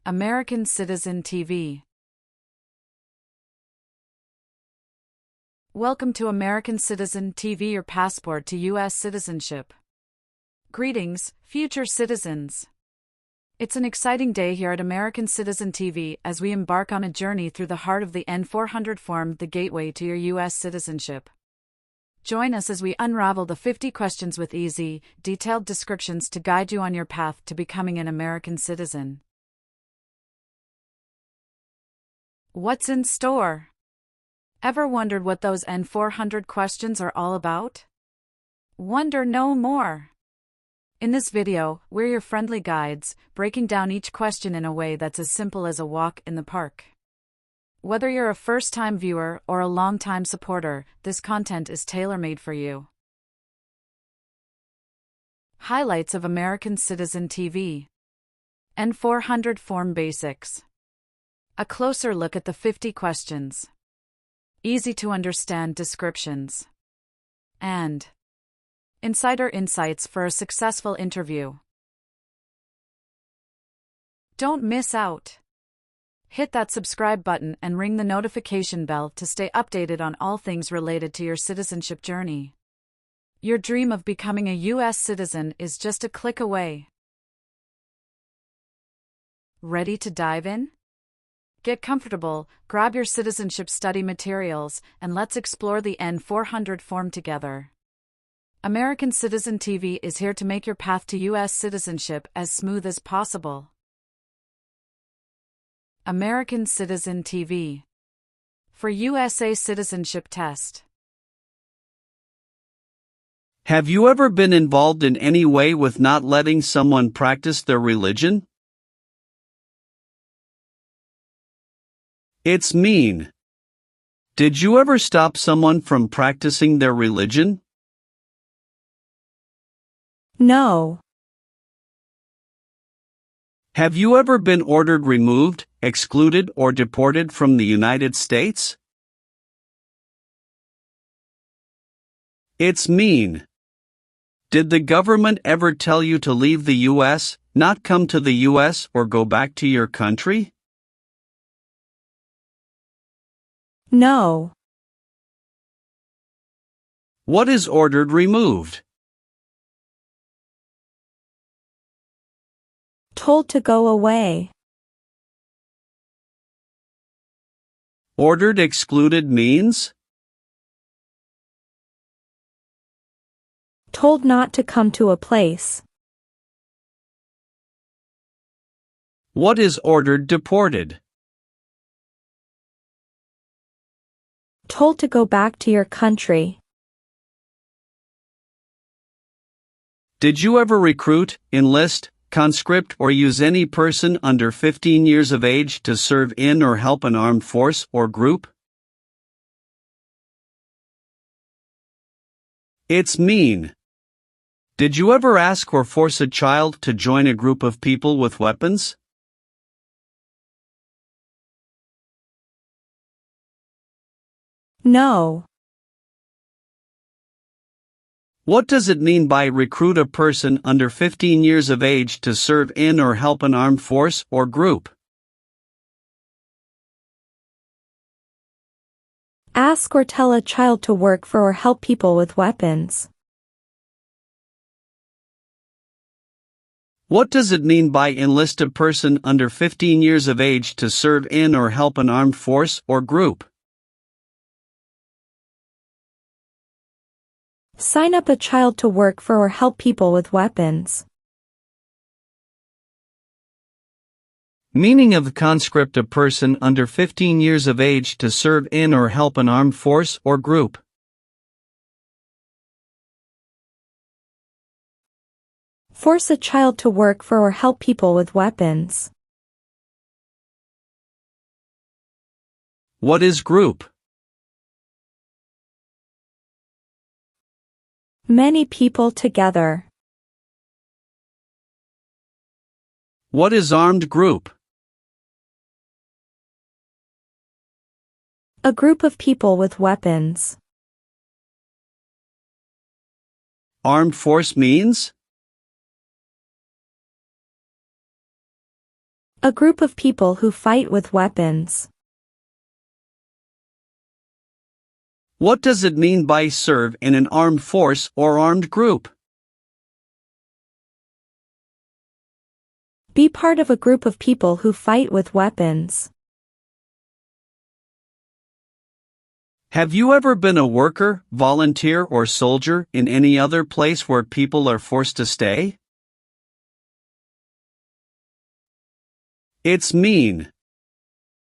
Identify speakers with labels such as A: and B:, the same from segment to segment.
A: American Citizen TV. Welcome to American Citizen TV, your passport to US citizenship. Greetings, future citizens. It's an exciting day here at American Citizen TV as we embark on a journey through the heart of the N400 form, the gateway to your US citizenship. Join us as we unravel the 50 questions with easy, detailed descriptions to guide you on your path to becoming an American citizen. What's in store? Ever wondered what those N400 questions are all about? Wonder no more. In this video, we're your friendly guides, breaking down each question in a way that's as simple as a walk in the park. Whether you're a first-time viewer or a long-time supporter, this content is tailor-made for you. Highlights of American Citizen TV. N400 Form Basics. A closer look at the 50 questions. Easy-to-understand descriptions. And insider insights for a successful interview. Don't miss out. Hit that subscribe button and ring the notification bell to stay updated on all things related to your citizenship journey. Your dream of becoming a US citizen is just a click away. Ready to dive in? Get comfortable, grab your citizenship study materials, and let's explore the N400 form together. American Citizen TV is here to make your path to US citizenship as smooth as possible. American Citizen TV. For USA Citizenship Test.
B: Have you ever been involved in any way with not letting someone practice their religion? It's mean. Did you ever stop someone from practicing their religion?
C: No.
B: Have you ever been ordered removed, excluded, or deported from the United States? It's mean. Did the government ever tell you to leave the U.S., not come to the U.S., or go back to your country?
C: No.
B: What is ordered removed?
C: Told to go away.
B: Ordered excluded means?
C: Told not to come to a place.
B: What is ordered deported?
C: Told to go back to your country.
B: Did you ever recruit, enlist, conscript, or use any person under 15 years of age to serve in or help an armed force or group? It's mean. Did you ever ask or force a child to join a group of people with weapons?
C: No.
B: What does it mean by recruit a person under 15 years of age to serve in or help an armed force or group?
C: Ask or tell a child to work for or help people with weapons.
B: What does it mean by enlist a person under 15 years of age to serve in or help an armed force or group?
C: Sign up a child to work for or help people with weapons.
B: Meaning of conscript a person under 15 years of age to serve in or help an armed force or group.
C: Force a child to work for or help people with weapons.
B: What is group?
C: Many people together.
B: What is armed group?
C: A group of people with weapons.
B: Armed force means?
C: A group of people who fight with weapons.
B: What does it mean by serve in an armed force or armed group?
C: Be part of a group of people who fight with weapons.
B: Have you ever been a worker, volunteer, or soldier in any other place where people are forced to stay? It's mean.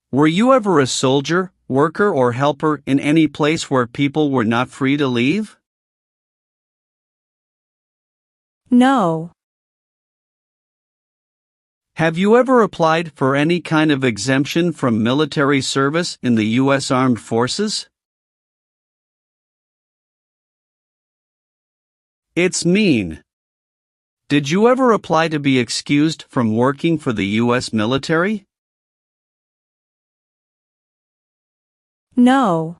B: Were you ever a soldier, worker, or helper in any place where people were not free to leave?
C: No.
B: Have you ever applied for any kind of exemption from military service in the U.S. Armed Forces? It's mean. Did you ever apply to be excused from working for the U.S. military?
C: No.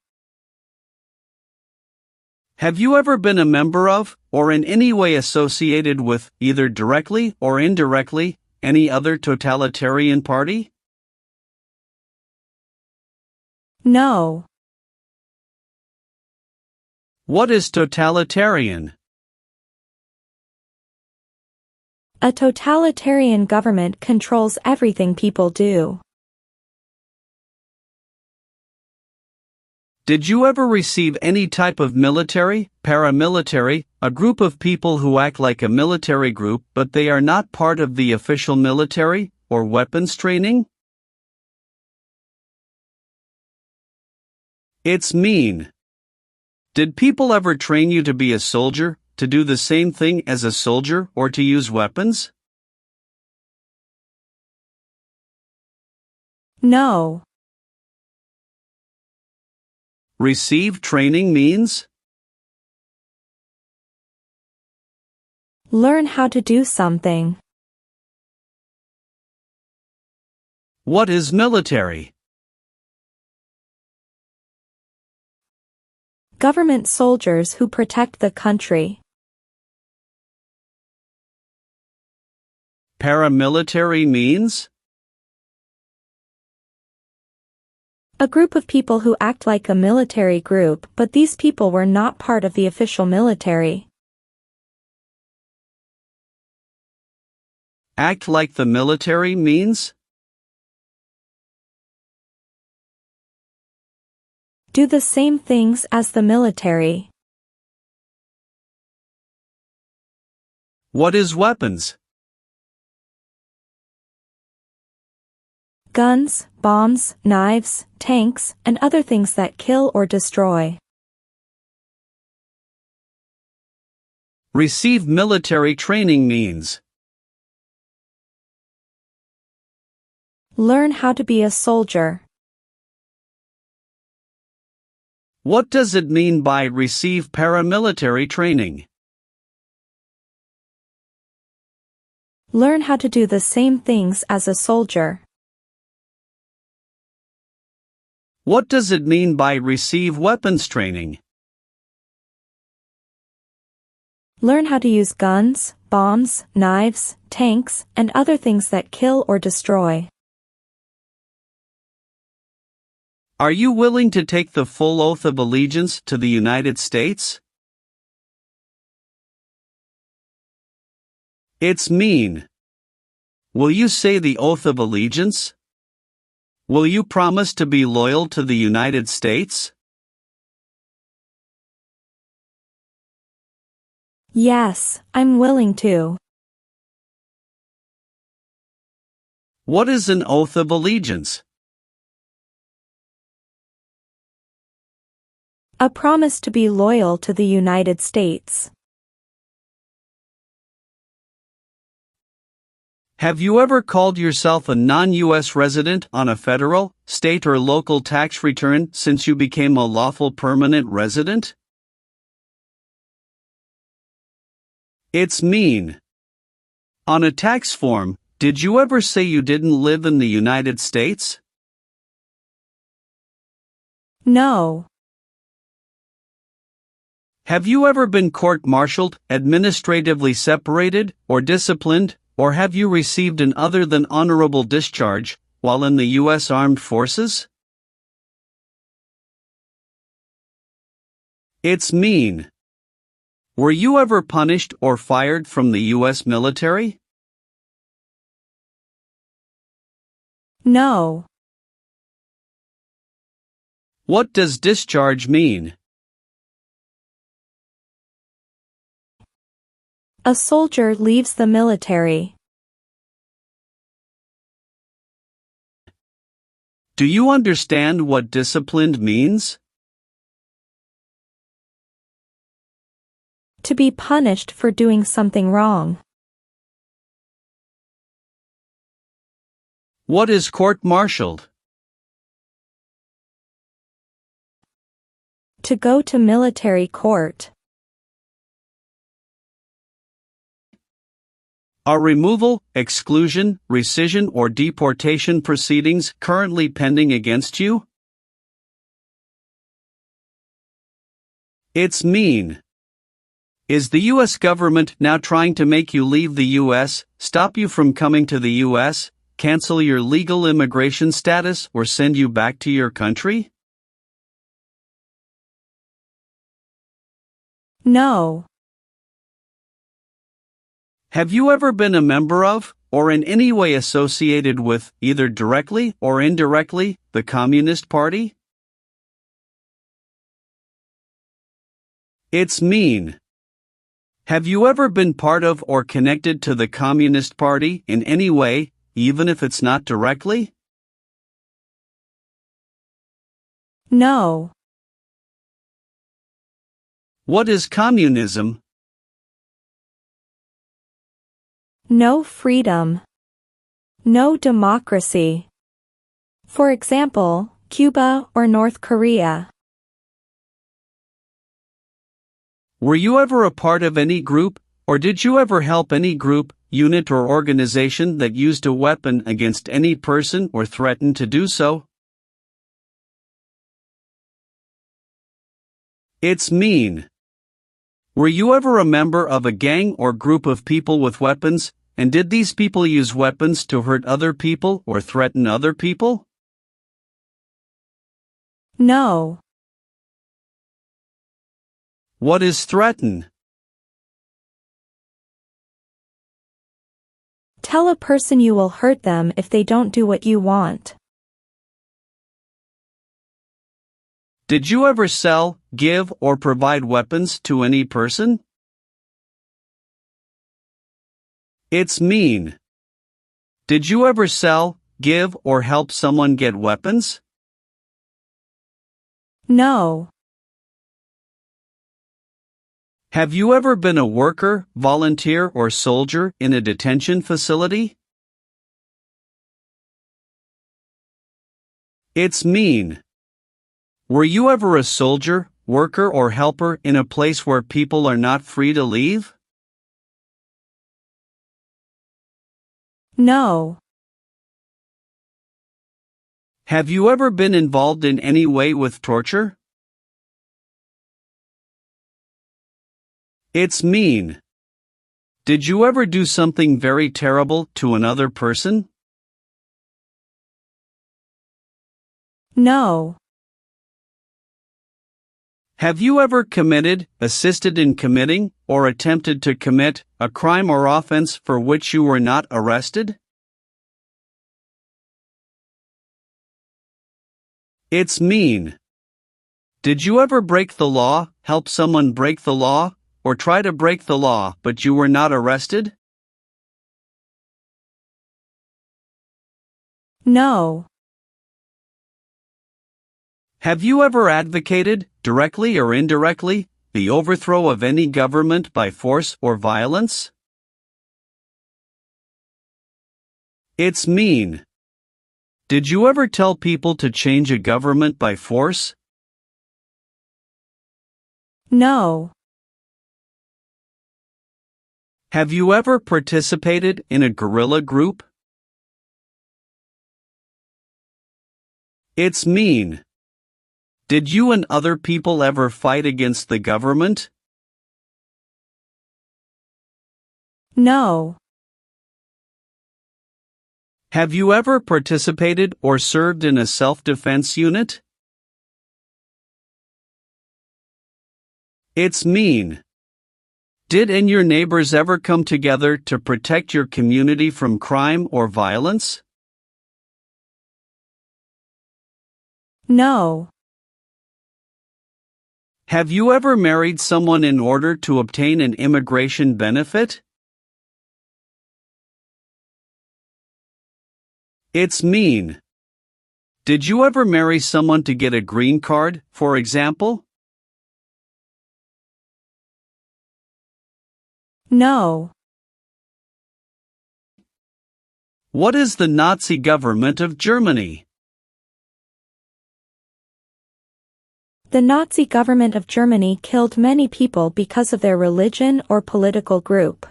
B: Have you ever been a member of, or in any way associated with, either directly or indirectly, any other totalitarian party?
C: No.
B: What is totalitarian?
C: A totalitarian government controls everything people do.
B: Did you ever receive any type of military, paramilitary, a group of people who act like a military group but they are not part of the official military, or weapons training? It's mean. Did people ever train you to be a soldier, to do the same thing as a soldier, or to use weapons?
C: No.
B: Receive training means?
C: Learn how to do something.
B: What is military?
C: Government soldiers who protect the country.
B: Paramilitary means?
C: A group of people who act like a military group, but these people were not part of the official military.
B: Act like the military means?
C: Do the same things as the military.
B: What is weapons?
C: Guns, bombs, knives, tanks, and other things that kill or destroy.
B: Receive military training means?
C: Learn how to be a soldier.
B: What does it mean by receive paramilitary training?
C: Learn how to do the same things as a soldier.
B: What does it mean by receive weapons training?
C: Learn how to use guns, bombs, knives, tanks, and other things that kill or destroy.
B: Are you willing to take the full oath of allegiance to the United States? It's mean. Will you say the oath of allegiance? Will you promise to be loyal to the United States?
C: Yes, I'm willing to.
B: What is an oath of allegiance?
C: A promise to be loyal to the United States.
B: Have you ever called yourself a non-U.S. resident on a federal, state, or local tax return since you became a lawful permanent resident? It's mean. On a tax form, did you ever say you didn't live in the United States?
C: No.
B: Have you ever been court-martialed, administratively separated, or disciplined, Or have you received an other than honorable discharge while in the U.S. Armed Forces? It's mean. Were you ever punished or fired from the U.S. military?
C: No.
B: What does discharge mean?
C: A soldier leaves the military.
B: Do you understand what disciplined means?
C: To be punished for doing something wrong.
B: What is court-martialed?
C: To go to military court.
B: Are removal, exclusion, rescission or deportation proceedings currently pending against you? It's mean. Is the U.S. government now trying to make you leave the U.S., stop you from coming to the U.S., cancel your legal immigration status or send you back to your country?
C: No.
B: Have you ever been a member of, or in any way associated with, either directly or indirectly, the Communist Party? It's mean. Have you ever been part of or connected to the Communist Party in any way, even if it's not directly?
C: No.
B: What is communism?
C: No freedom. No democracy. For example, Cuba or North Korea.
B: Were you ever a part of any group, or did you ever help any group, unit or organization that used a weapon against any person or threatened to do so? It's mean. Were you ever a member of a gang or group of people with weapons, and did these people use weapons to hurt other people or threaten other people?
C: No.
B: What is threaten?
C: Tell a person you will hurt them if they don't do what you want.
B: Did you ever sell, give, or provide weapons to any person? It's mean. Did you ever sell, give, or help someone get weapons?
C: No.
B: Have you ever been a worker, volunteer, or soldier in a detention facility? It's mean. Were you ever a soldier, worker, or helper in a place where people are not free to leave?
C: No.
B: Have you ever been involved in any way with torture? It's mean. Did you ever do something very terrible to another person?
C: No.
B: Have you ever committed, assisted in committing, or attempted to commit a crime or offense for which you were not arrested? It's mean. Did you ever break the law, help someone break the law, or try to break the law but you were not arrested?
C: No.
B: Have you ever advocated, directly or indirectly, the overthrow of any government by force or violence? It's mean. Did you ever tell people to change a government by force?
C: No.
B: Have you ever participated in a guerrilla group? It's mean. Did you and other people ever fight against the government?
C: No.
B: Have you ever participated or served in a self-defense unit? It's mean. Did and your neighbors ever come together to protect your community from crime or violence?
C: No.
B: Have you ever married someone in order to obtain an immigration benefit? It's mean. Did you ever marry someone to get a green card, for example?
C: No.
B: What is the Nazi government of Germany?
C: The Nazi government of Germany killed many people because of their religion or political group.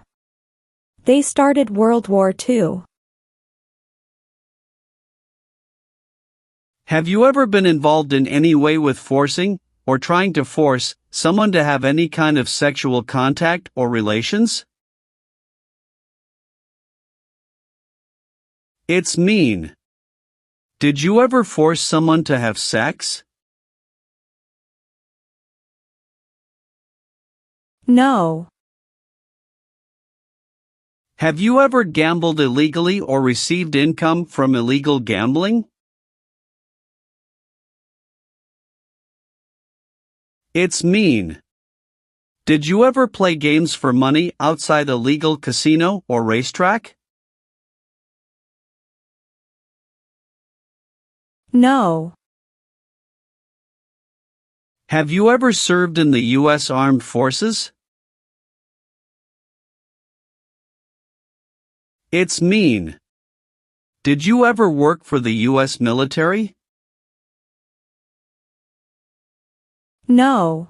C: They started World War II.
B: Have you ever been involved in any way with forcing, or trying to force, someone to have any kind of sexual contact or relations? It's mean. Did you ever force someone to have sex?
C: No.
B: Have you ever gambled illegally or received income from illegal gambling? It's mean. Did you ever play games for money outside a legal casino or racetrack?
C: No.
B: Have you ever served in the U.S. Armed Forces? It's mean. Did you ever work for the U.S. military?
C: No.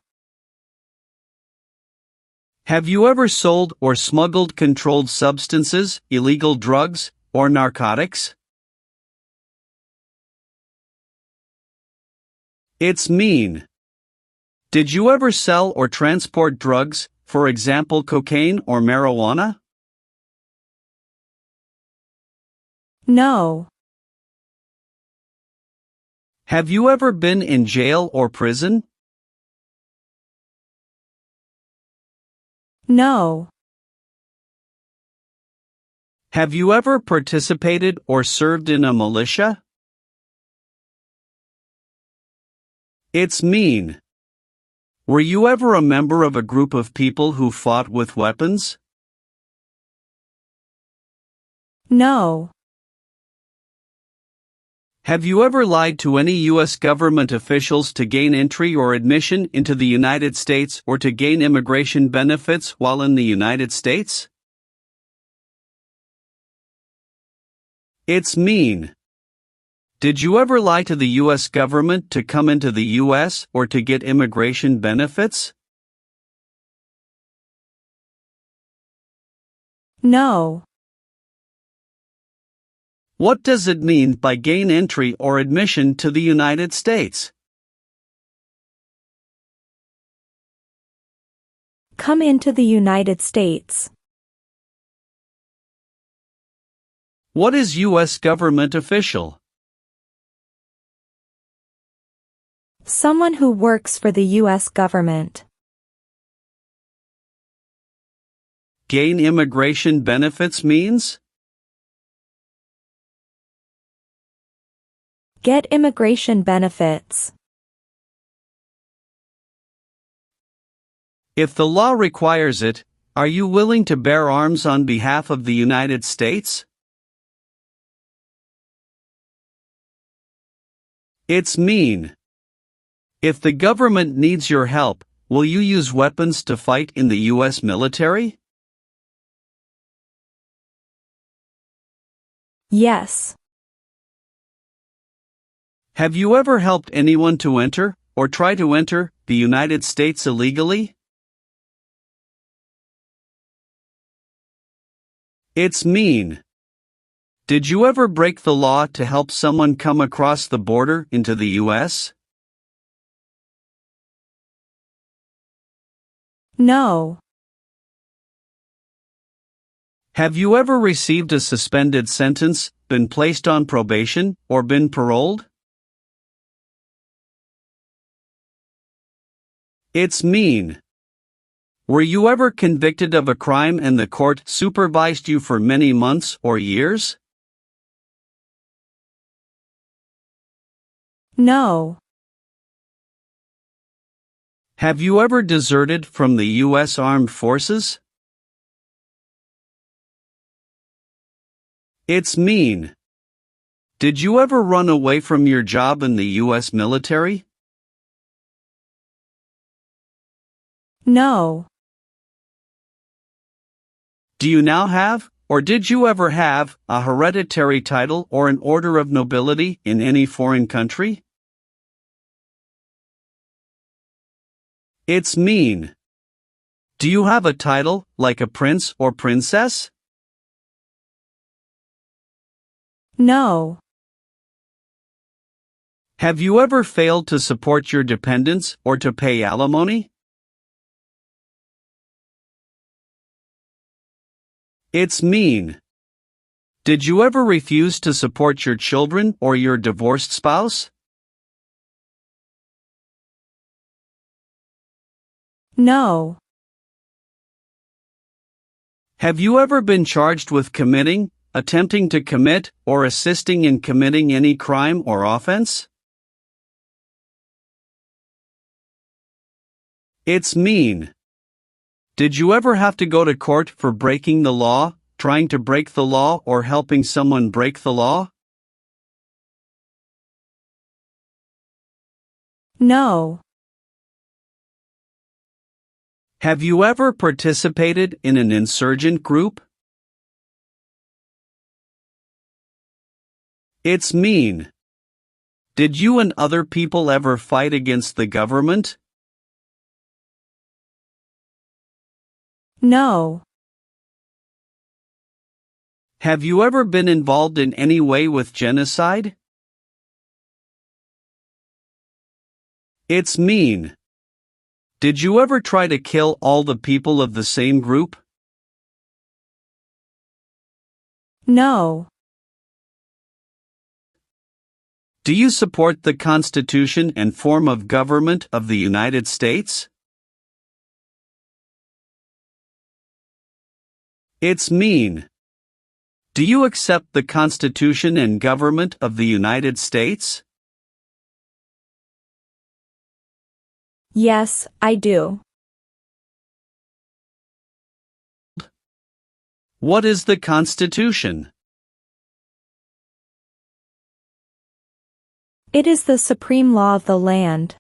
B: Have you ever sold or smuggled controlled substances, illegal drugs, or narcotics? It's mean. Did you ever sell or transport drugs, for example cocaine or marijuana?
C: No.
B: Have you ever been in jail or prison?
C: No.
B: Have you ever participated or served in a militia? It's mean. Were you ever a member of a group of people who fought with weapons?
C: No.
B: Have you ever lied to any U.S. government officials to gain entry or admission into the United States or to gain immigration benefits while in the United States? It's mean. Did you ever lie to the U.S. government to come into the U.S. or to get immigration benefits?
C: No.
B: What does it mean by gain entry or admission to the United States?
C: Come into the United States.
B: What is U.S. government official?
C: Someone who works for the U.S. government.
B: Gain immigration benefits means?
C: Get immigration benefits.
B: If the law requires it, are you willing to bear arms on behalf of the United States? It's mean. If the government needs your help, will you use weapons to fight in the U.S. military?
C: Yes.
B: Have you ever helped anyone to enter, or try to enter, the United States illegally? It's mean. Did you ever break the law to help someone come across the border into the U.S.?
C: No.
B: Have you ever received a suspended sentence, been placed on probation, or been paroled? It's mean. Were you ever convicted of a crime and the court supervised you for many months or years?
C: No.
B: Have you ever deserted from the U.S. Armed Forces? It's mean. Did you ever run away from your job in the U.S. military?
C: No.
B: Do you now have, or did you ever have, a hereditary title or an order of nobility in any foreign country? It's mean. Do you have a title, like a prince or princess?
C: No.
B: Have you ever failed to support your dependents or to pay alimony? It's mean. Did you ever refuse to support your children or your divorced spouse?
C: No.
B: Have you ever been charged with committing, attempting to commit, or assisting in committing any crime or offense? It's mean. Did you ever have to go to court for breaking the law, trying to break the law, or helping someone break the law?
C: No.
B: Have you ever participated in an insurgent group? It's mean. Did you and other people ever fight against the government?
C: No.
B: Have you ever been involved in any way with genocide? It's mean. Did you ever try to kill all the people of the same group?
C: No.
B: Do you support the Constitution and form of government of the United States? It's mean. Do you accept the Constitution and government of the United States?
C: Yes, I do.
B: What is the Constitution?
C: It is the supreme law of the land.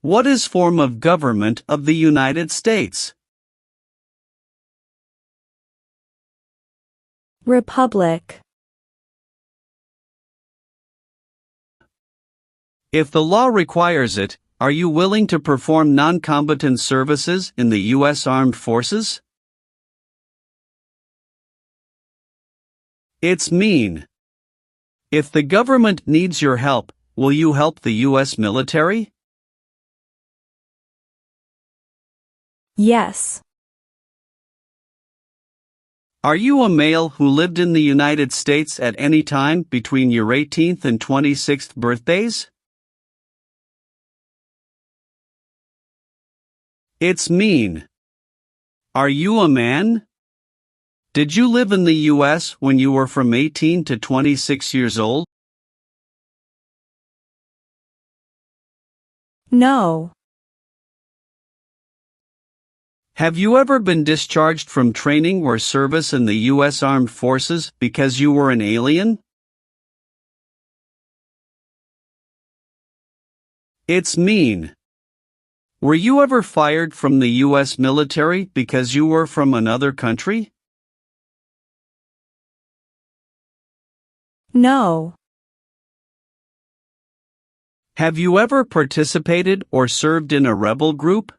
B: What is form of government of the United States?
C: Republic.
B: If the law requires it, are you willing to perform non-combatant services in the U.S. Armed Forces? It's mean. If the government needs your help, will you help the U.S. military?
C: Yes.
B: Are you a male who lived in the United States at any time between your 18th and 26th birthdays? It's mean. Are you a man? Did you live in the U.S. when you were from 18 to 26 years old?
C: No.
B: Have you ever been discharged from training or service in the U.S. Armed Forces because you were an alien? It's mean. Were you ever fired from the U.S. military because you were from another country?
C: No.
B: Have you ever participated or served in a rebel group?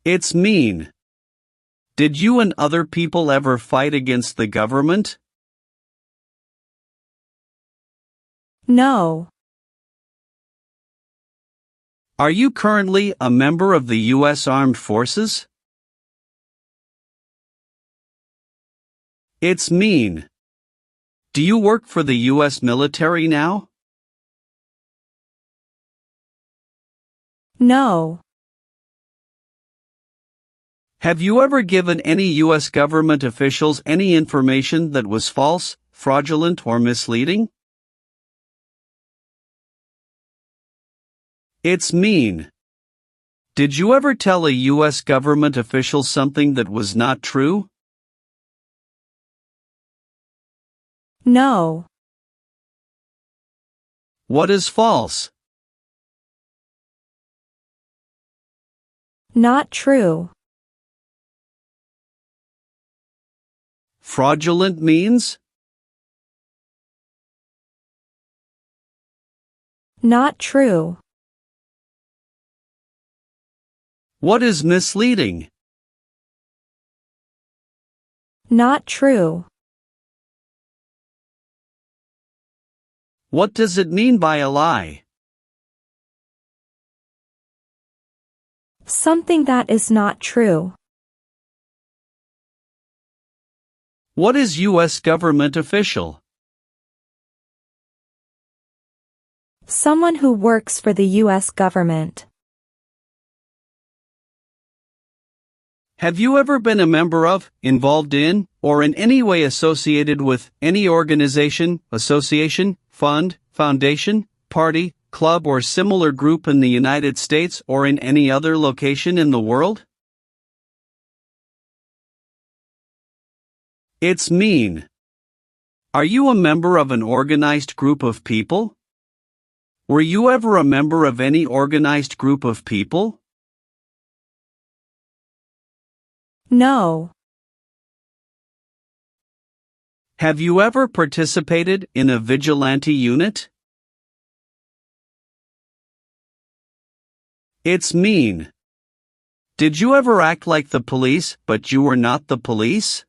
B: It's mean. Did you and other people ever fight against the government?
C: No.
B: Are you currently a member of the U.S. Armed Forces? It's mean. Do you work for the US military now?
C: No.
B: Have you ever given any US government officials any information that was false, fraudulent, or misleading? It's mean. Did you ever tell a US government official something that was not true?
C: No.
B: What is false?
C: Not true.
B: Fraudulent means?
C: Not true.
B: What is misleading?
C: Not true.
B: What does it mean by a lie?
C: Something that is not true.
B: What is US government official?
C: Someone who works for the US government.
B: Have you ever been a member of, involved in, or in any way associated with any organization, association, fund, foundation, party, club, or similar group in the United States or in any other location in the world? It's mean. Are you a member of an organized group of people? Were you ever a member of any organized group of people?
C: No.
B: Have you ever participated in a vigilante unit? It's mean. Did you ever act like the police, but you were not the police?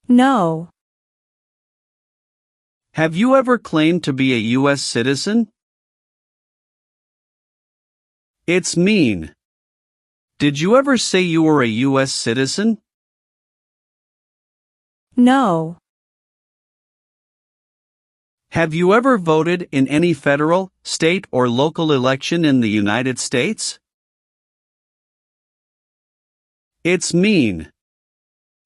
C: No.
B: Have you ever claimed to be a US citizen? It's mean. Did you ever say you were a US citizen?
C: No.
B: Have you ever voted in any federal, state, or local election in the United States? It's mean.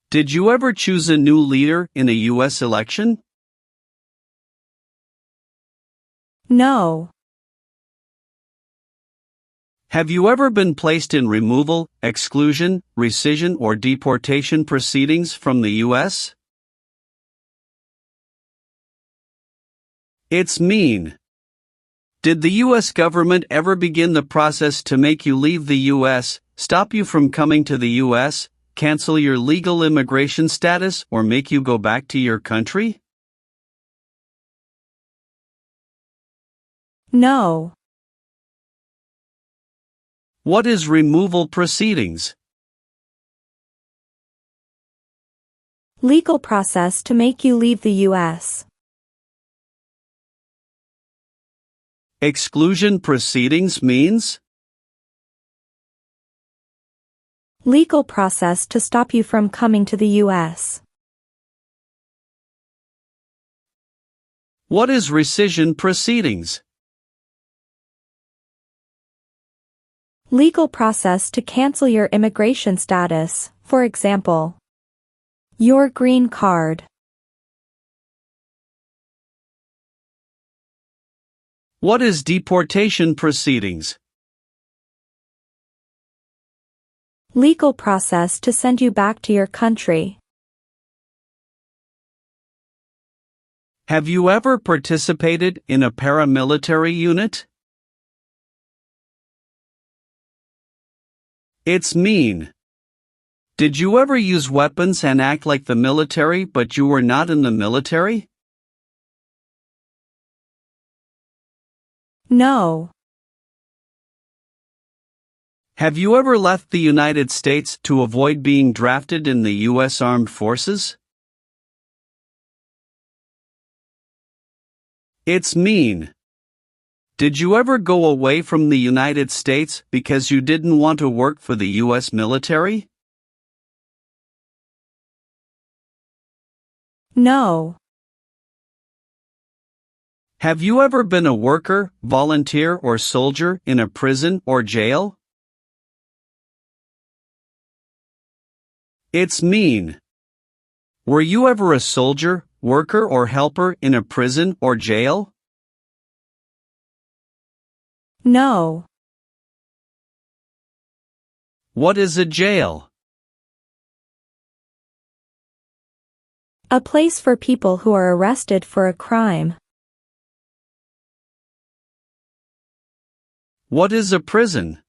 B: Did you ever choose a new leader in a US election?
C: No.
B: Have you ever been placed in removal, exclusion, rescission, or deportation proceedings from the US? It's mean. Did the US government ever begin the process to make you leave the US, stop you from coming to the US, cancel your legal immigration status, or make you go back to your country?
C: No.
B: What is removal proceedings?
C: Legal process to make you leave the US.
B: Exclusion proceedings means?
C: Legal process to stop you from coming to the US.
B: What is rescission proceedings?
C: Legal process to cancel your immigration status, for example, your green card.
B: What is deportation proceedings?
C: Legal process to send you back to your country.
B: Have you ever participated in a paramilitary unit? It's mean. Did you ever use weapons and act like the military but you were not in the military?
C: No.
B: Have you ever left the United States to avoid being drafted in the U.S. Armed Forces? It's mean. Did you ever go away from the United States because you didn't want to work for the U.S. military?
C: No.
B: Have you ever been a worker, volunteer, or soldier in a prison or jail? It's mean. Were you ever a soldier, worker, or helper in a prison or jail?
C: No.
B: What is a jail?
C: A place for people who are arrested for a crime.
B: What is a prison?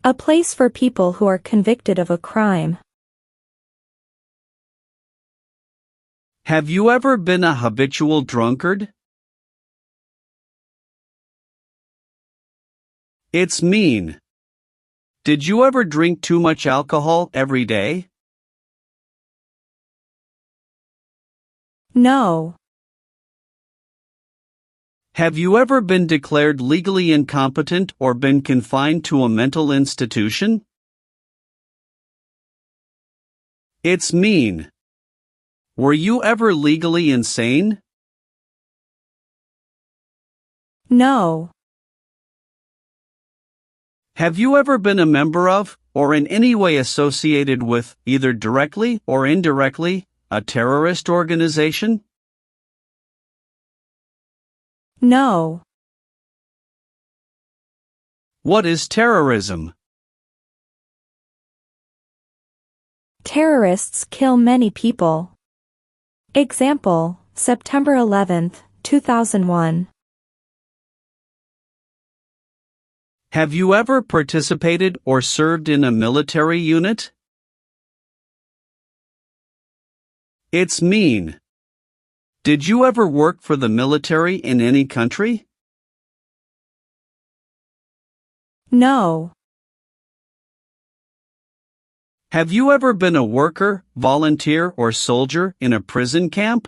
C: A place for people who are convicted of a crime.
B: Have you ever been a habitual drunkard? It's mean. Did you ever drink too much alcohol every day?
C: No.
B: Have you ever been declared legally incompetent or been confined to a mental institution? It's mean. Were you ever legally insane?
C: No.
B: Have you ever been a member of, or in any way associated with, either directly or indirectly, a terrorist organization?
C: No.
B: What is terrorism?
C: Terrorists kill many people. Example, September 11, 2001.
B: Have you ever participated or served in a military unit? It's mean. Did you ever work for the military in any country?
C: No.
B: Have you ever been a worker, volunteer, or soldier in a prison camp?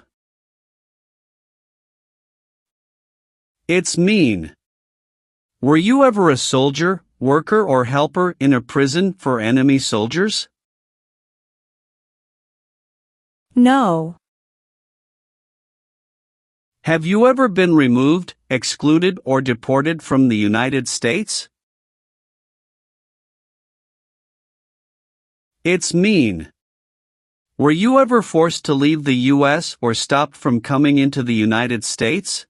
B: It's mean. Were you ever a soldier, worker, or helper in a prison for enemy soldiers?
C: No.
B: Have you ever been removed, excluded, or deported from the United States? It's mean. Were you ever forced to leave the U.S. or stopped from coming into the United States?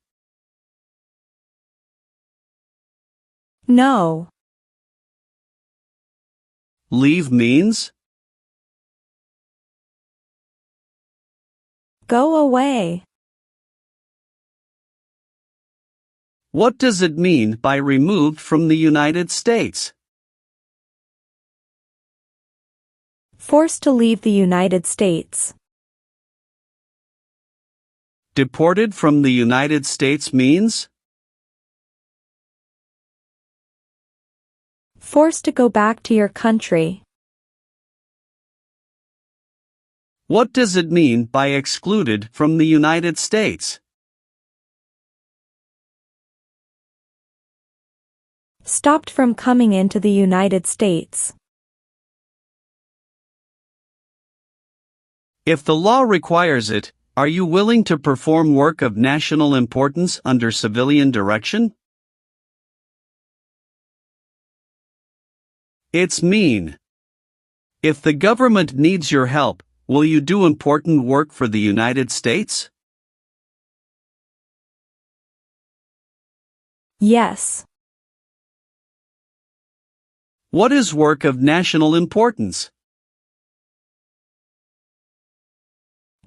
C: No.
B: Leave means?
C: Go away.
B: What does it mean by removed from the United States?
C: Forced to leave the United States.
B: Deported from the United States means?
C: Forced to go back to your country.
B: What does it mean by excluded from the United States?
C: Stopped from coming into the United States.
B: If the law requires it, are you willing to perform work of national importance under civilian direction? It's mean. If the government needs your help, will you do important work for the United States?
C: Yes.
B: What is work of national importance?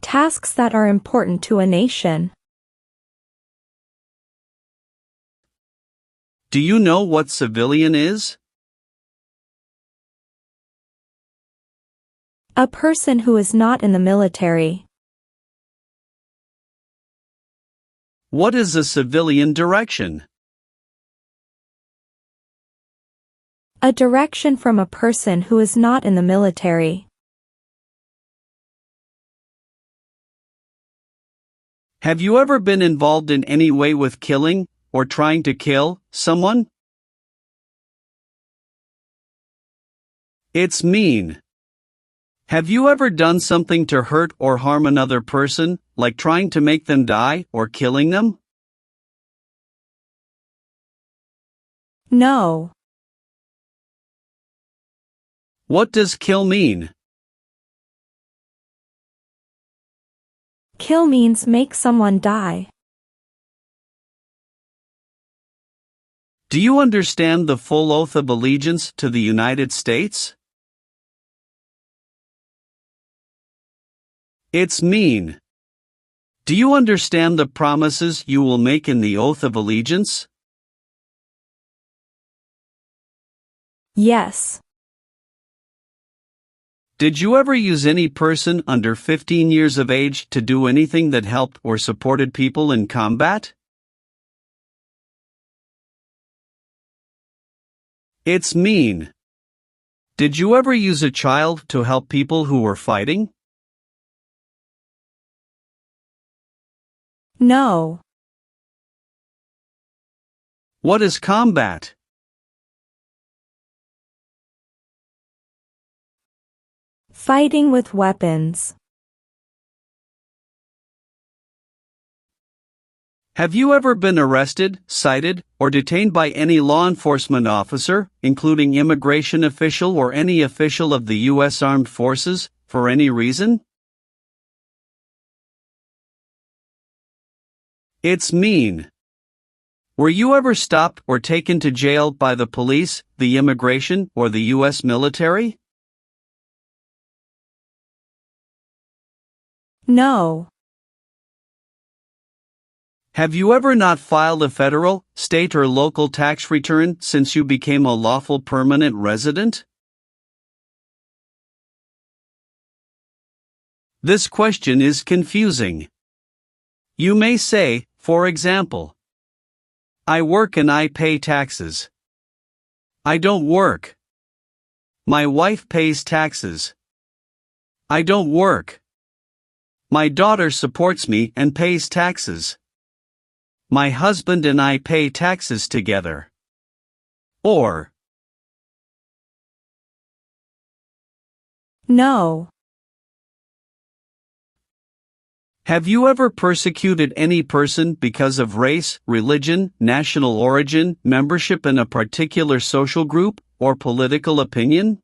C: Tasks that are important to a nation.
B: Do you know what civilian is?
C: A person who is not in the military.
B: What is a civilian direction?
C: A direction from a person who is not in the military.
B: Have you ever been involved in any way with killing, or trying to kill, someone? It's mean. Have you ever done something to hurt or harm another person, like trying to make them die or killing them?
C: No.
B: What does kill mean?
C: Kill means make someone die.
B: Do you understand the full oath of allegiance to the United States? It's mean. Do you understand the promises you will make in the oath of allegiance?
C: Yes.
B: Did you ever use any person under 15 years of age to do anything that helped or supported people in combat? It's mean. Did you ever use a child to help people who were fighting?
C: No.
B: What is combat?
C: Fighting with weapons.
B: Have you ever been arrested, cited, or detained by any law enforcement officer, including immigration official or any official of the U.S. Armed Forces, for any reason? It's mean. Were you ever stopped or taken to jail by the police, the immigration, or the U.S. military?
C: No.
B: Have you ever not filed a federal, state, or local tax return since you became a lawful permanent resident? This question is confusing. You may say, for example, I work and I pay taxes. I don't work. My wife pays taxes. I don't work. My daughter supports me and pays taxes. My husband and I pay taxes together. Or,
C: No.
B: have you ever persecuted any person because of race, religion, national origin, membership in a particular social group, or political opinion?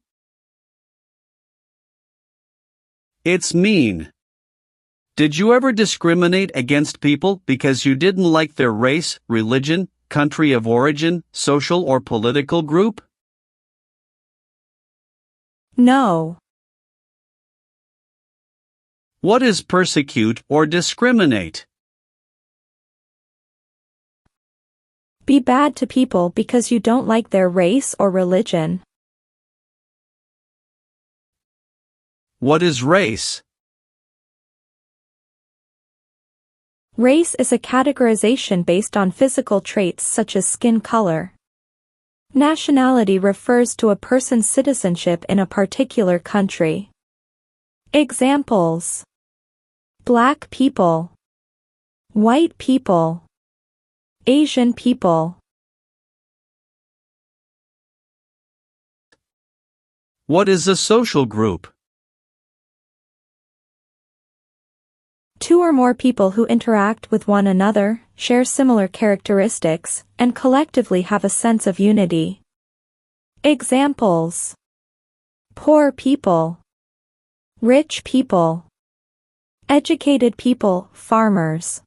B: It's mean. Did you ever discriminate against people because you didn't like their race, religion, country of origin, social or political group?
C: No.
B: What is persecute or discriminate?
C: Be bad to people because you don't like their race or religion.
B: What is race?
C: Race is a categorization based on physical traits such as skin color. Nationality refers to a person's citizenship in a particular country. Examples: Black people, white people, Asian people.
B: What is a social group?
C: Two or more people who interact with one another, share similar characteristics, and collectively have a sense of unity. Examples: poor people, rich people, educated people, farmers.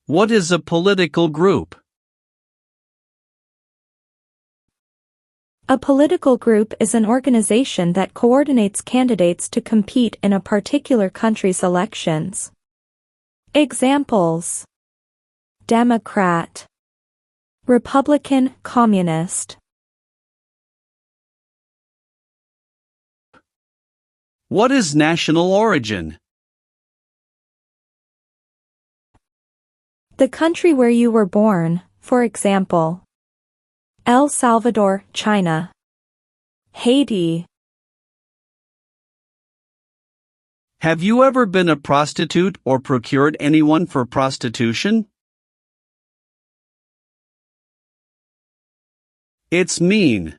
B: What is a political group?
C: A political group is an organization that coordinates candidates to compete in a particular country's elections. Examples: Democrat, Republican, Communist.
B: What is national origin?
C: The country where you were born, for example, El Salvador, China, Haiti.
B: Have you ever been a prostitute or procured anyone for prostitution? It's mean.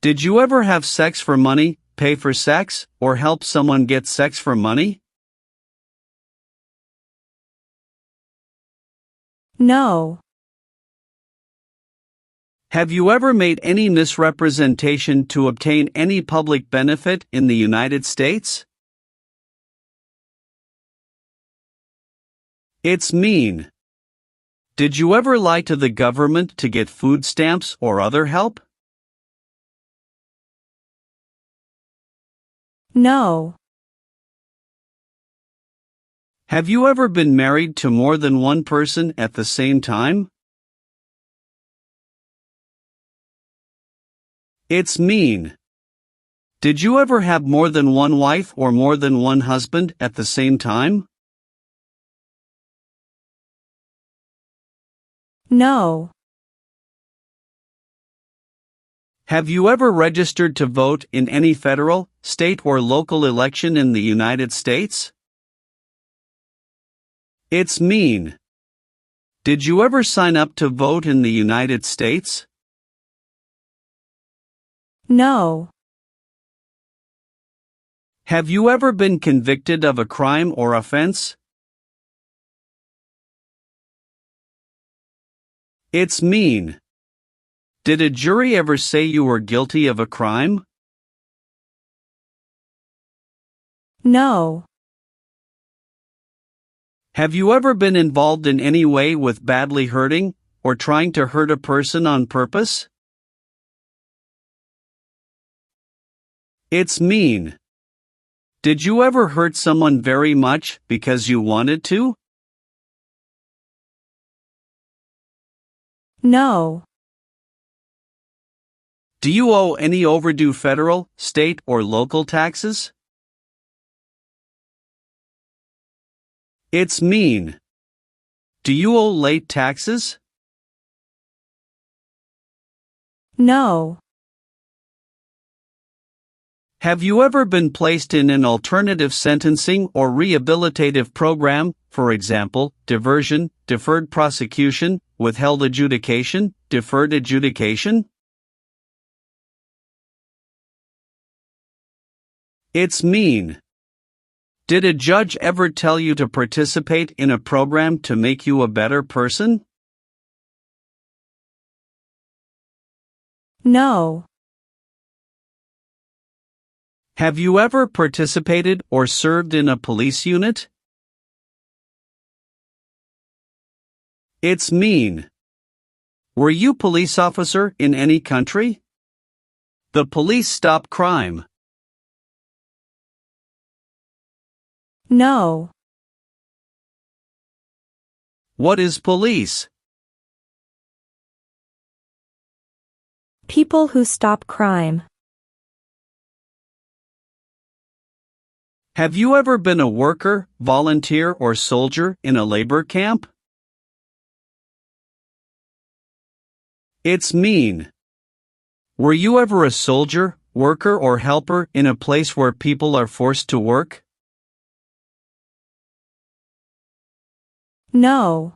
B: Did you ever have sex for money, pay for sex, or help someone get sex for money?
C: No.
B: Have you ever made any misrepresentation to obtain any public benefit in the United States? It's mean. Did you ever lie to the government to get food stamps or other help?
C: No.
B: Have you ever been married to more than one person at the same time? It's mean. Did you ever have more than one wife or more than one husband at the same time?
C: No.
B: Have you ever registered to vote in any federal, state, or local election in the United States? It's mean. Did you ever sign up to vote in the United States?
C: No.
B: Have you ever been convicted of a crime or offense? It's mean. Did a jury ever say you were guilty of a crime?
C: No.
B: Have you ever been involved in any way with badly hurting or trying to hurt a person on purpose? It's mean. Did you ever hurt someone very much because you wanted to?
C: No.
B: Do you owe any overdue federal, state, or local taxes? It's mean. Do you owe late taxes?
C: No.
B: Have you ever been placed in an alternative sentencing or rehabilitative program, for example, diversion, deferred prosecution, withheld adjudication, deferred adjudication? It's mean. Did a judge ever tell you to participate in a program to make you a better person?
C: No.
B: Have you ever participated or served in a police unit? It's mean. Were you police officer in any country? The police stop crime.
C: No.
B: What is police?
C: People who stop crime.
B: Have you ever been a worker, volunteer, or soldier in a labor camp? It's mean. Were you ever a soldier, worker, or helper in a place where people are forced to work?
C: No.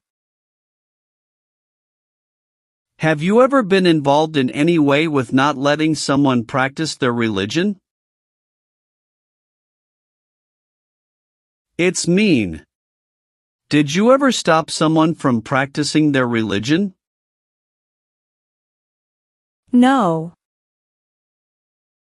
B: Have you ever been involved in any way with not letting someone practice their religion? It's mean. Did you ever stop someone from practicing their religion?
C: No.